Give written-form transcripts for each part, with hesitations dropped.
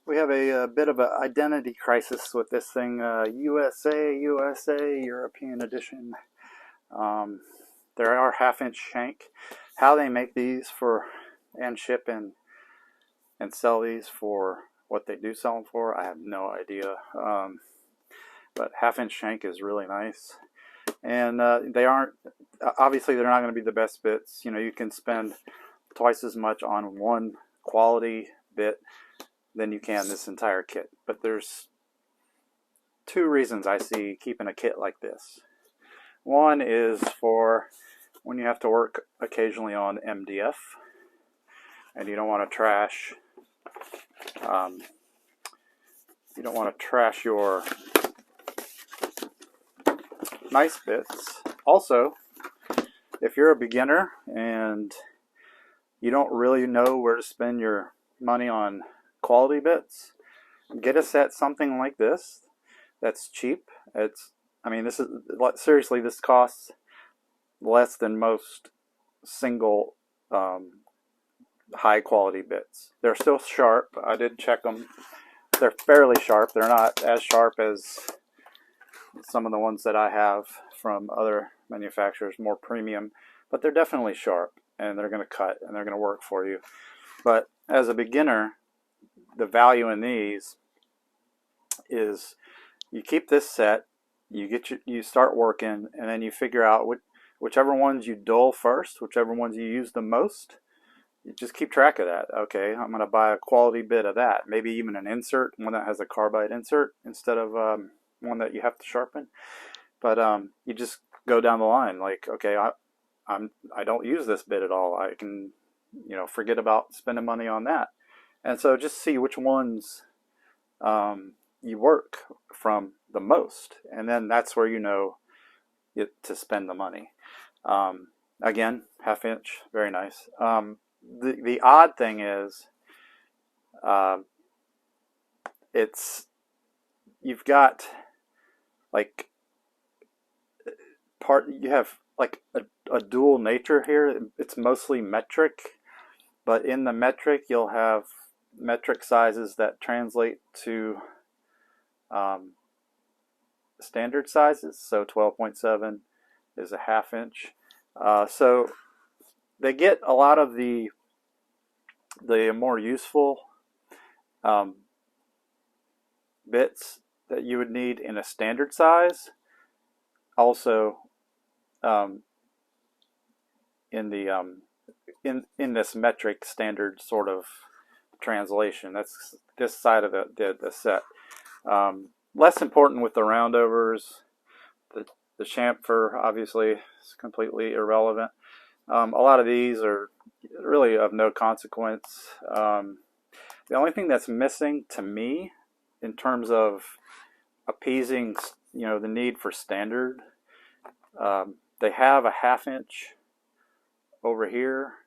We have a bit of an identity crisis with this thing. USA, European edition. There are half-inch shank. How they make these for and ship and sell these for what they do sell them for, I have no idea. But half-inch shank is really nice. And they aren't, obviously they're not going to be the best bits. You know, you can spend twice as much on one quality bit than you can this entire kit. But there's two reasons I see keeping a kit like this. One is for when you have to work occasionally on MDF and you don't want to trash your nice bits. Also, if you're a beginner and you don't really know where to spend your money on quality bits, get a set something like this that's cheap. I mean, this is seriously, this costs less than most single high quality bits. They're still sharp. I did check them. They're fairly sharp. They're not as sharp as some of the ones that I have from other manufacturers, more premium, but they're definitely sharp and they're going to cut and they're going to work for you. But as a beginner, the value in these is you keep this set, you start working, and then you figure out whichever ones you dull first, whichever ones you use the most. You just keep track of that. Okay, I'm going to buy a quality bit of that, maybe even an insert, one that has a carbide insert instead of one that you have to sharpen. But you just go down the line, like, okay, I don't use this bit at all. I can, you know, forget about spending money on that. And so just see which ones you work from the most, and then that's where you know to spend the money. Again, half-inch, very nice. The odd thing is, you've got like you have like a dual nature here. It's mostly metric, but in the metric you'll have metric sizes that translate to standard sizes. So 12.7 is a half-inch. So they get a lot of the more useful bits that you would need in a standard size. Also, in this metric standard sort of translation. That's this side of the set. Less important with the roundovers. The chamfer obviously is completely irrelevant. A lot of these are really of no consequence. The only thing that's missing to me in terms of appeasing, you know, the need for standard, they have a half-inch over here.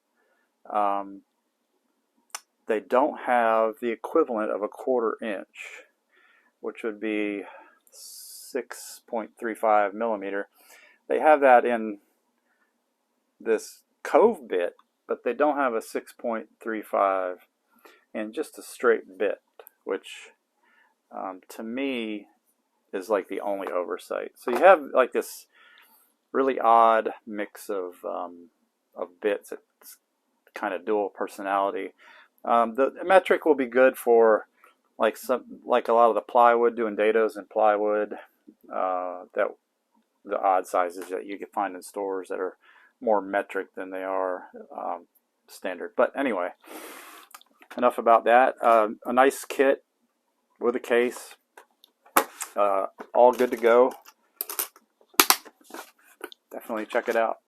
They don't have the equivalent of a 1/4 inch, which would be 6.35 millimeter. They have that in this Cove bit, but they don't have a 6.35 in just a straight bit, which to me is like the only oversight. So you have like this really odd mix of bits. It's kind of dual personality. The metric will be good for like a lot of the plywood, doing dados and plywood, that the odd sizes that you can find in stores that are more metric than they are standard. But anyway, enough about that. A nice kit with a case, all good to go. Definitely check it out.